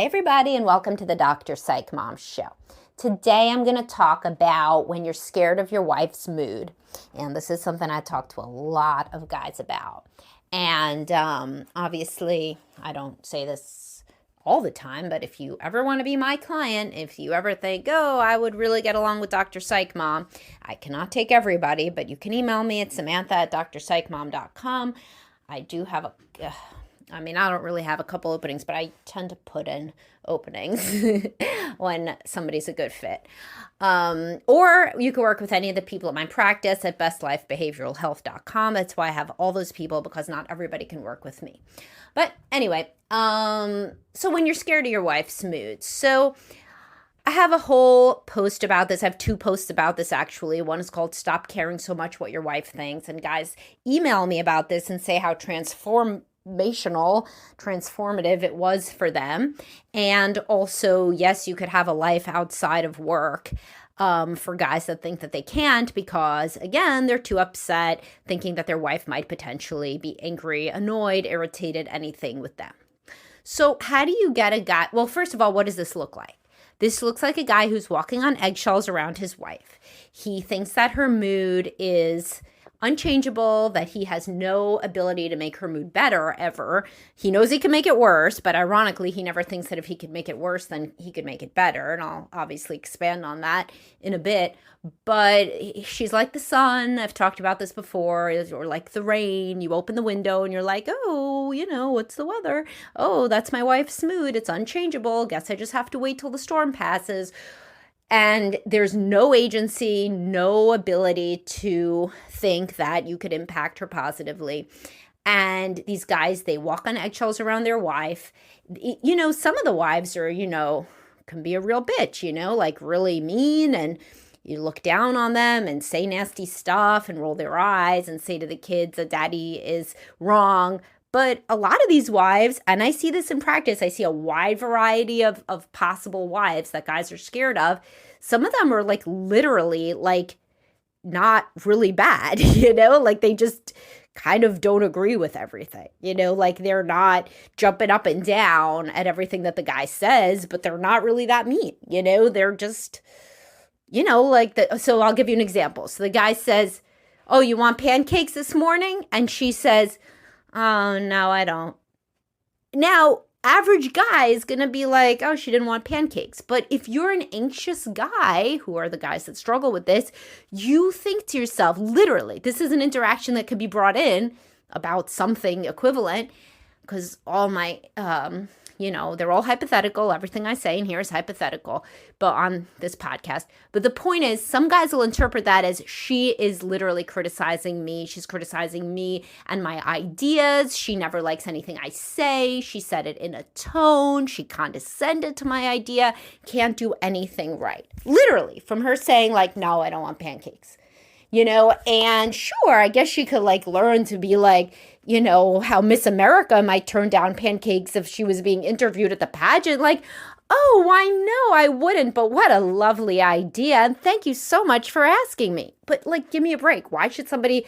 Hi, everybody, and welcome to the Dr. Psych Mom Show. Today, I'm going to talk about when you're scared of your wife's mood. And this is something I talk to a lot of guys about. And obviously, I don't say this all the time, but if you ever want to be my client, if you ever think, oh, I would really get along with Dr. Psych Mom, I cannot take everybody, but you can email me at samantha@drpsychmom.com. I do have I don't really have a couple openings, but I tend to put in openings when somebody's a good fit. Or you can work with any of the people at my practice at bestlifebehavioralhealth.com. That's why I have all those people, because not everybody can work with me. But anyway, so when you're scared of your wife's mood. So I have a whole post about this. I have two posts about this, actually. One is called Stop Caring So Much What Your Wife Thinks. And guys email me about this and say how transformative it was for them. And also, yes, you could have a life outside of work for guys that think that they can't because, again, they're too upset, thinking that their wife might potentially be angry, annoyed, irritated, anything with them. So how do you get a guy? Well, first of all, what does this look like? This looks like a guy who's walking on eggshells around his wife. He thinks that her mood is unchangeable, that he has no ability to make her mood better ever. He knows he can make it worse, but ironically, he never thinks that if he could make it worse, then he could make it better. And I'll obviously expand on that in a bit. But she's like the sun. I've talked about this before, or like the rain. You open the window and you're like, oh, what's the weather? Oh, that's my wife's mood. It's unchangeable. Guess I just have to wait till the storm passes. And there's no agency, no ability to think that you could impact her positively. And these guys, they walk on eggshells around their wife. Some of the wives are, can be a real bitch, like really mean, and you look down on them and say nasty stuff and roll their eyes and say to the kids that daddy is wrong. But a lot of these wives, and I see this in practice, I see a wide variety of possible wives that guys are scared of. Some of them are like literally like not really bad, like they just kind of don't agree with everything, like they're not jumping up and down at everything that the guy says, but they're not really that mean, they're just, so I'll give you an example. So the guy says, oh, you want pancakes this morning? And she says, oh, no, I don't. Now, average guy is going to be like, oh, she didn't want pancakes. But if you're an anxious guy, who are the guys that struggle with this, you think to yourself, literally, this is an interaction that could be brought in about something equivalent, because all my, they're all hypothetical. Everything I say in here is hypothetical, but on this podcast. But the point is, some guys will interpret that as she is literally criticizing me. She's criticizing me and my ideas. She never likes anything I say. She said it in a tone. She condescended to my idea. Can't do anything right. Literally, from her saying like, no, I don't want pancakes. And sure, I guess she could like learn to be like, how Miss America might turn down pancakes if she was being interviewed at the pageant. Like, oh, I know I wouldn't, but what a lovely idea. And thank you so much for asking me. But like, give me a break. Why should somebody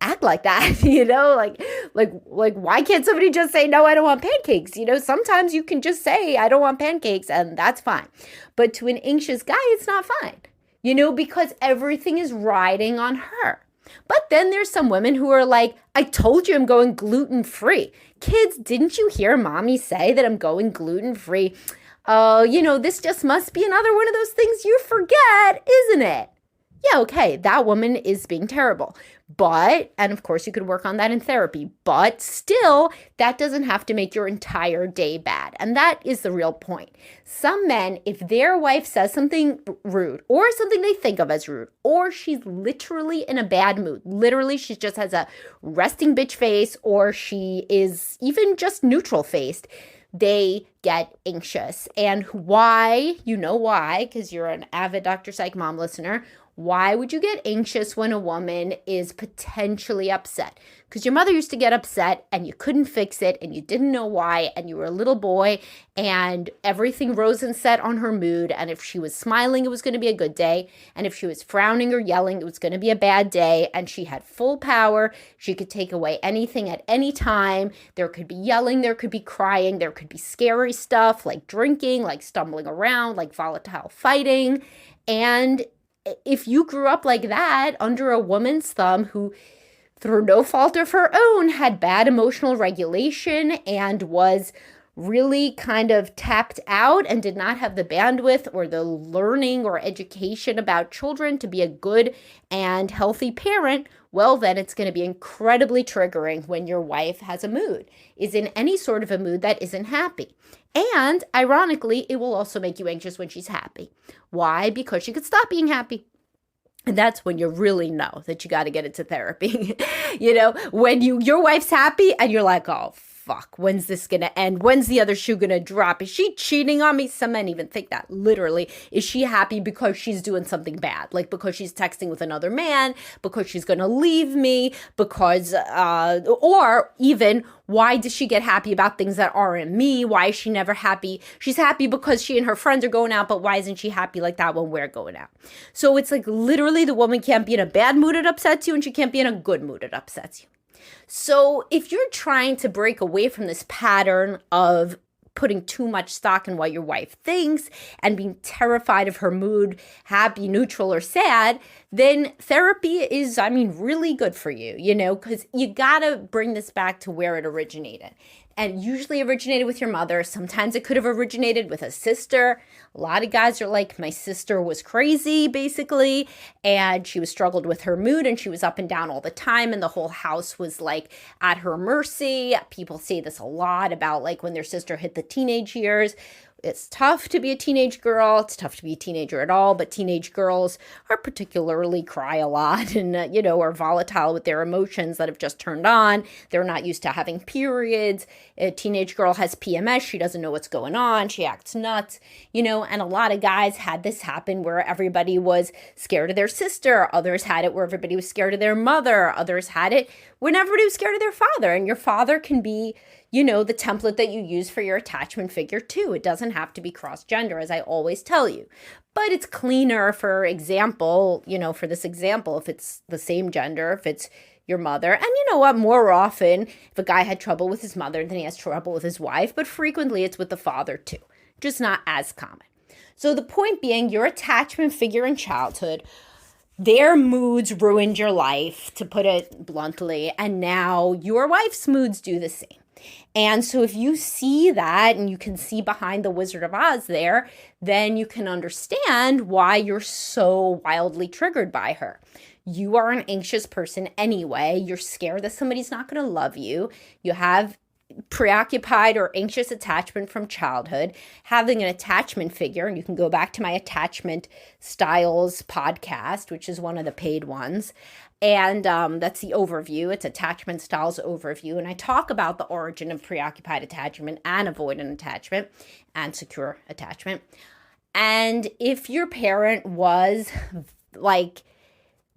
act like that? Like, why can't somebody just say, no, I don't want pancakes? Sometimes you can just say, I don't want pancakes, and that's fine. But to an anxious guy, it's not fine, because everything is riding on her. But then there's some women who are like, I told you I'm going gluten-free. Kids, didn't you hear mommy say that I'm going gluten-free? Oh, this just must be another one of those things you forget, isn't it? Yeah, okay, that woman is being terrible. But, and of course you could work on that in therapy, but still, that doesn't have to make your entire day bad. And that is the real point. Some men, if their wife says something rude, or something they think of as rude, or she's literally in a bad mood, literally she just has a resting bitch face, or she is even just neutral faced, they get anxious. And why? You know why, because you're an avid Dr. Psych Mom listener. Why would you get anxious when a woman is potentially upset? Because your mother used to get upset and you couldn't fix it and you didn't know why, and you were a little boy and everything rose and set on her mood. And if she was smiling, it was going to be a good day. And if she was frowning or yelling, it was going to be a bad day. And she had full power. She could take away anything at any time. There could be yelling, there could be crying, there could be scary stuff like drinking, like stumbling around, like volatile fighting. And if you grew up like that under a woman's thumb who, through no fault of her own, had bad emotional regulation and was really kind of tapped out and did not have the bandwidth or the learning or education about children to be a good and healthy parent, well, then it's going to be incredibly triggering when your wife has a mood, is in any sort of a mood that isn't happy. And ironically, it will also make you anxious when she's happy. Why? Because she could stop being happy. And that's when you really know that you got to get into therapy. When your wife's happy and you're like, oh, fuck, when's this going to end? When's the other shoe going to drop? Is she cheating on me? Some men even think that, literally. Is she happy because she's doing something bad? Like because she's texting with another man, because she's going to leave me, because, or even, why does she get happy about things that aren't me? Why is she never happy? She's happy because she and her friends are going out, but why isn't she happy like that when we're going out? So it's like literally the woman can't be in a bad mood, it upsets you, and she can't be in a good mood, it upsets you. So if you're trying to break away from this pattern of putting too much stock in what your wife thinks and being terrified of her mood, happy, neutral, or sad, then therapy is, really good for you, because you got to bring this back to where it originated. And usually originated with your mother. Sometimes it could have originated with a sister. A lot of guys are like, my sister was crazy, basically, and she struggled with her mood, and she was up and down all the time, and the whole house was like at her mercy. People say this a lot about like when their sister hit the teenage years. It's tough to be a teenage girl. It's tough to be a teenager at all, but teenage girls are particularly cry a lot and, are volatile with their emotions that have just turned on. They're not used to having periods. A teenage girl has PMS. She doesn't know what's going on. She acts nuts, and a lot of guys had this happen where everybody was scared of their sister. Others had it where everybody was scared of their mother. Others had it when everybody was scared of their father. And your father can be the template that you use for your attachment figure too. It doesn't have to be cross-gender, as I always tell you. But it's cleaner, for example, for this example, if it's the same gender, if it's your mother. And you know what? More often, if a guy had trouble with his mother, then he has trouble with his wife. But frequently, it's with the father too. Just not as common. So the point being, your attachment figure in childhood, their moods ruined your life, to put it bluntly. And now your wife's moods do the same. And so if you see that and you can see behind the Wizard of Oz there, then you can understand why you're so wildly triggered by her. You are an anxious person anyway. You're scared that somebody's not going to love you. You have preoccupied or anxious attachment from childhood, having an attachment figure, and you can go back to my attachment styles podcast, which is one of the paid ones. And that's the overview. It's attachment styles overview. And I talk about the origin of preoccupied attachment and avoidant attachment and secure attachment. And if your parent was like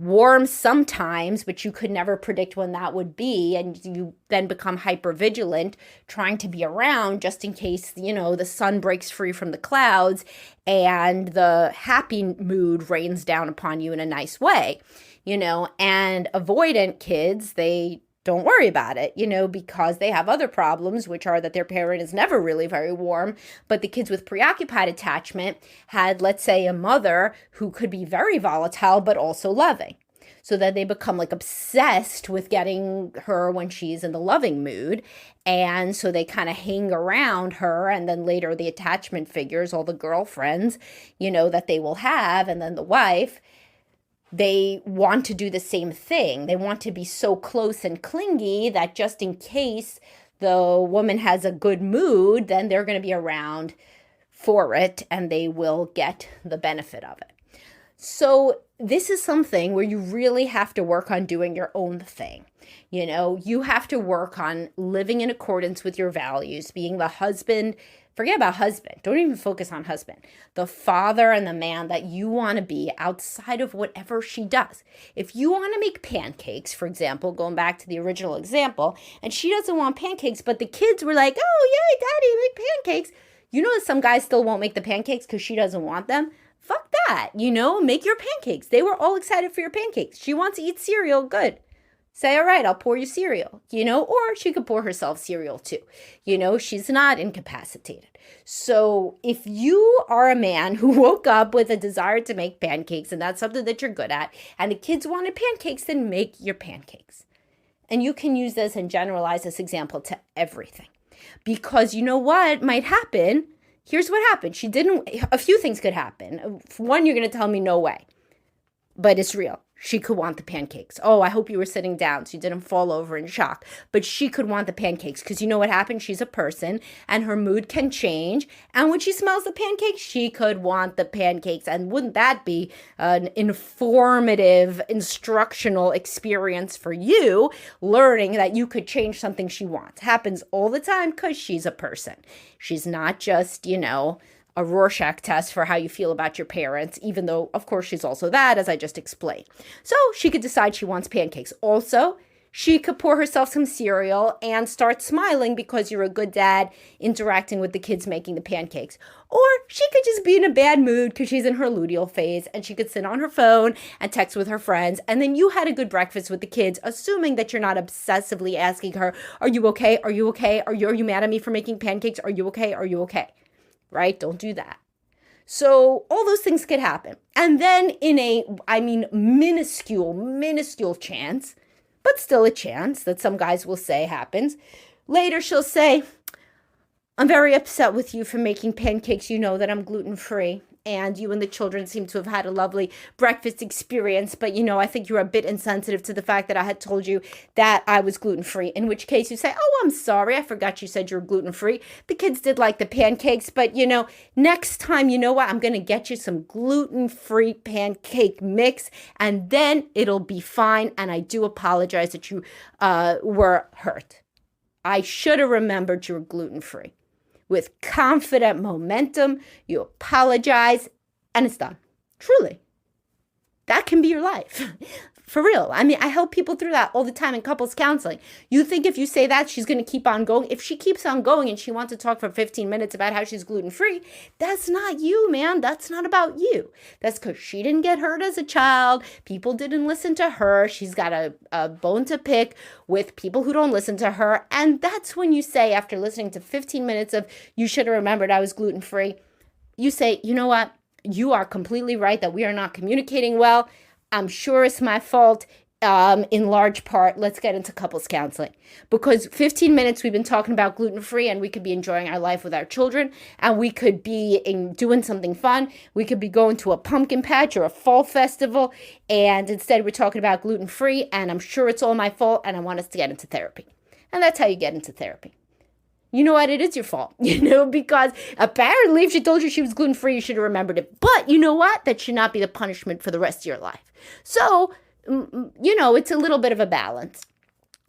warm sometimes, but you could never predict when that would be, and you then become hypervigilant, trying to be around just in case, the sun breaks free from the clouds and the happy mood rains down upon you in a nice way, and avoidant kids, they don't worry about it, because they have other problems, which are that their parent is never really very warm. But the kids with preoccupied attachment had, let's say, a mother who could be very volatile, but also loving. So that they become like obsessed with getting her when she's in the loving mood. And so they kind of hang around her. And then later the attachment figures, all the girlfriends, that they will have. And then the wife, they want to do the same thing. They want to be so close and clingy that just in case the woman has a good mood, then they're going to be around for it and they will get the benefit of it. So this is something where you really have to work on doing your own thing. You have to work on living in accordance with your values, being the husband, Forget about husband. Don't even focus on husband. The father and the man that you want to be outside of whatever she does. If you want to make pancakes, for example, going back to the original example, and she doesn't want pancakes, but the kids were like, oh, yay, daddy, make pancakes. You know that some guys still won't make the pancakes because she doesn't want them? Fuck that, make your pancakes. They were all excited for your pancakes. She wants to eat cereal, good. Say, all right, I'll pour you cereal, or she could pour herself cereal too. She's not incapacitated. So if you are a man who woke up with a desire to make pancakes and that's something that you're good at, and the kids wanted pancakes, then make your pancakes. And you can use this and generalize this example to everything. Because you know what might happen? Here's what happened. A few things could happen. One, you're going to tell me no way. But it's real. She could want the pancakes. Oh, I hope you were sitting down so you didn't fall over in shock. But she could want the pancakes because you know what happened? She's a person and her mood can change. And when she smells the pancakes, she could want the pancakes. And wouldn't that be an informative, instructional experience for you, learning that you could change something she wants? Happens all the time because she's a person. She's not just, a Rorschach test for how you feel about your parents, even though, of course, she's also that, as I just explained. So she could decide she wants pancakes. Also, she could pour herself some cereal and start smiling because you're a good dad interacting with the kids making the pancakes. Or she could just be in a bad mood because she's in her luteal phase and she could sit on her phone and text with her friends. And then you had a good breakfast with the kids, assuming that you're not obsessively asking her, are you okay? Are you okay? Are you mad at me for making pancakes? Are you okay? Are you okay? Right? Don't do that. So all those things could happen. And then in minuscule chance, but still a chance that some guys will say happens, later she'll say, I'm very upset with you for making pancakes. You know that I'm gluten-free. And you and the children seem to have had a lovely breakfast experience. But, I think you're a bit insensitive to the fact that I had told you that I was gluten-free. In which case you say, oh, I'm sorry. I forgot you said you're gluten-free. The kids did like the pancakes. But, next time, you know what? I'm going to get you some gluten-free pancake mix. And then it'll be fine. And I do apologize that you were hurt. I should have remembered you were gluten-free. With confident momentum, you apologize, and it's done. Truly. That can be your life. For real. I help people through that all the time in couples counseling. You think if you say that, she's going to keep on going? If she keeps on going and she wants to talk for 15 minutes about how she's gluten-free, that's not you, man. That's not about you. That's because she didn't get hurt as a child. People didn't listen to her. She's got a bone to pick with people who don't listen to her. And that's when you say, after listening to 15 minutes of, you should have remembered I was gluten-free, you say, you know what? You are completely right that we are not communicating well. I'm sure it's my fault in large part. Let's get into couples counseling. Because 15 minutes we've been talking about gluten-free and we could be enjoying our life with our children and we could be doing something fun. We could be going to a pumpkin patch or a fall festival and instead we're talking about gluten-free and I'm sure it's all my fault and I want us to get into therapy. And that's how you get into therapy. You know what? It is your fault, because apparently if she told you she was gluten-free, you should have remembered it. But you know what? That should not be the punishment for the rest of your life. So, it's a little bit of a balance.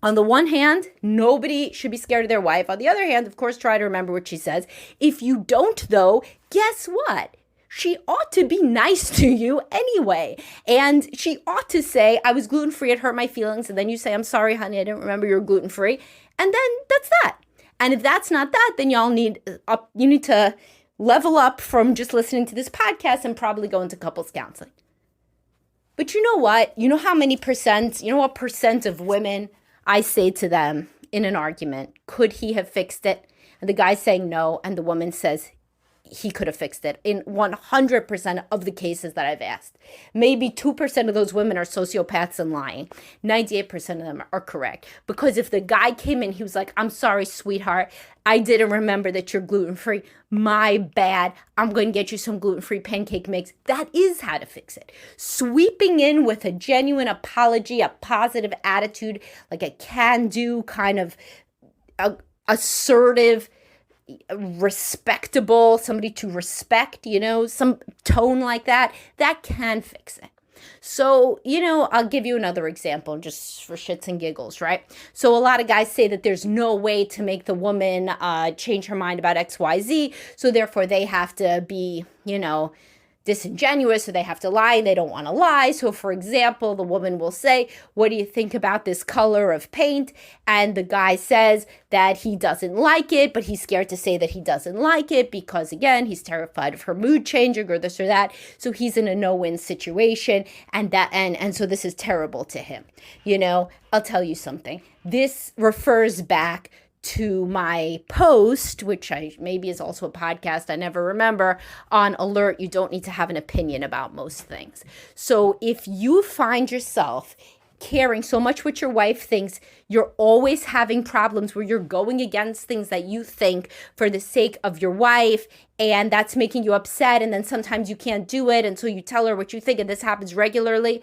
On the one hand, nobody should be scared of their wife. On the other hand, of course, try to remember what she says. If you don't, though, guess what? She ought to be nice to you anyway. And she ought to say, I was gluten-free, it hurt my feelings. And then you say, I'm sorry, honey, I didn't remember you were gluten-free. And then that's that. And if that's not that, then you need to level up from just listening to this podcast and probably go into couples counseling. But you know what? You know what percent of women I say to them in an argument, could he have fixed it? And the guy's saying no, and the woman says he could have fixed it in 100% of the cases that I've asked. Maybe 2% of those women are sociopaths and lying. 98% of them are correct. Because if the guy came in, he was like, I'm sorry, sweetheart. I didn't remember that you're gluten-free. My bad. I'm going to get you some gluten-free pancake mix. That is how to fix it. Sweeping in with a genuine apology, a positive attitude, like a can-do kind of assertive, respectable, somebody to respect, some tone like that can fix it. So, I'll give you another example just for shits and giggles, right? So a lot of guys say that there's no way to make the woman change her mind about XYZ. So therefore they have to be, disingenuous, so they have to lie and they don't want to lie. So for example, the woman will say, what do you think about this color of paint? And the guy says that he doesn't like it, but he's scared to say that he doesn't like it because, again, he's terrified of her mood changing or this or that. So he's in a no-win situation, and so this is terrible to him. I'll tell you something. This refers back to my post, which maybe is also a podcast, I never remember, on alert, you don't need to have an opinion about most things. So if you find yourself caring so much what your wife thinks, you're always having problems where you're going against things that you think for the sake of your wife, and that's making you upset, and then sometimes you can't do it until you tell her what you think, and this happens regularly.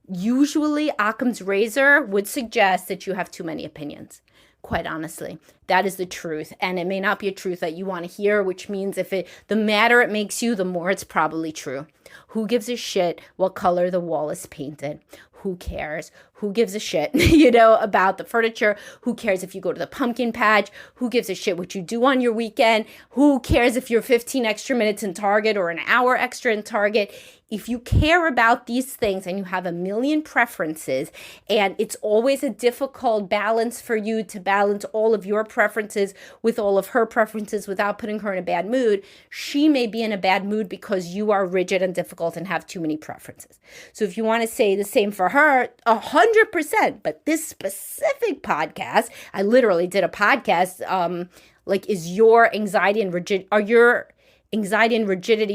Usually, Occam's razor would suggest that you have too many opinions. Quite honestly, that is the truth. And it may not be a truth that you want to hear, which means the madder it makes you, the more it's probably true. Who gives a shit what color the wall is painted? Who cares? Who gives a shit, about the furniture? Who cares if you go to the pumpkin patch? Who gives a shit what you do on your weekend? Who cares if you're 15 extra minutes in Target or an hour extra in Target? If you care about these things and you have a million preferences, and it's always a difficult balance for you to balance all of your preferences with all of her preferences without putting her in a bad mood, she may be in a bad mood because you are rigid and difficult and have too many preferences. So if you want to say the same for her, 100%. But this specific podcast, I literally did a podcast, is your anxiety and rigidity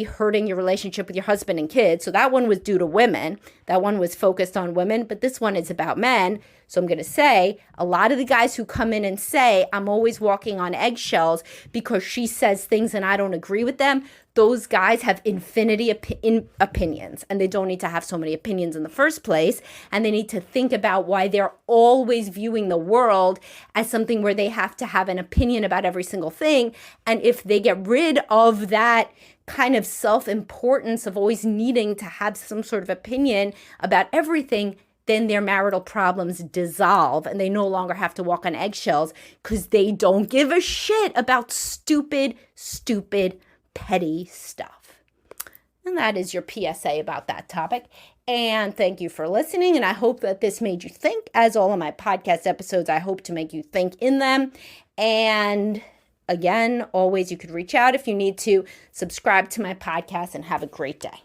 hurting your relationship with your husband and kids? So that one was due to women. That one was focused on women, but this one is about men. So I'm going to say a lot of the guys who come in and say, I'm always walking on eggshells because she says things and I don't agree with them, those guys have infinity opinions, and they don't need to have so many opinions in the first place. And they need to think about why they're always viewing the world as something where they have to have an opinion about every single thing. And if they get rid of that kind of self-importance of always needing to have some sort of opinion about everything, then their marital problems dissolve and they no longer have to walk on eggshells because they don't give a shit about stupid, petty stuff. And that is your PSA about that topic. And thank you for listening. And I hope that this made you think. As all of my podcast episodes, I hope to make you think in them. And again, always you could reach out if you need to. Subscribe to my podcast and have a great day.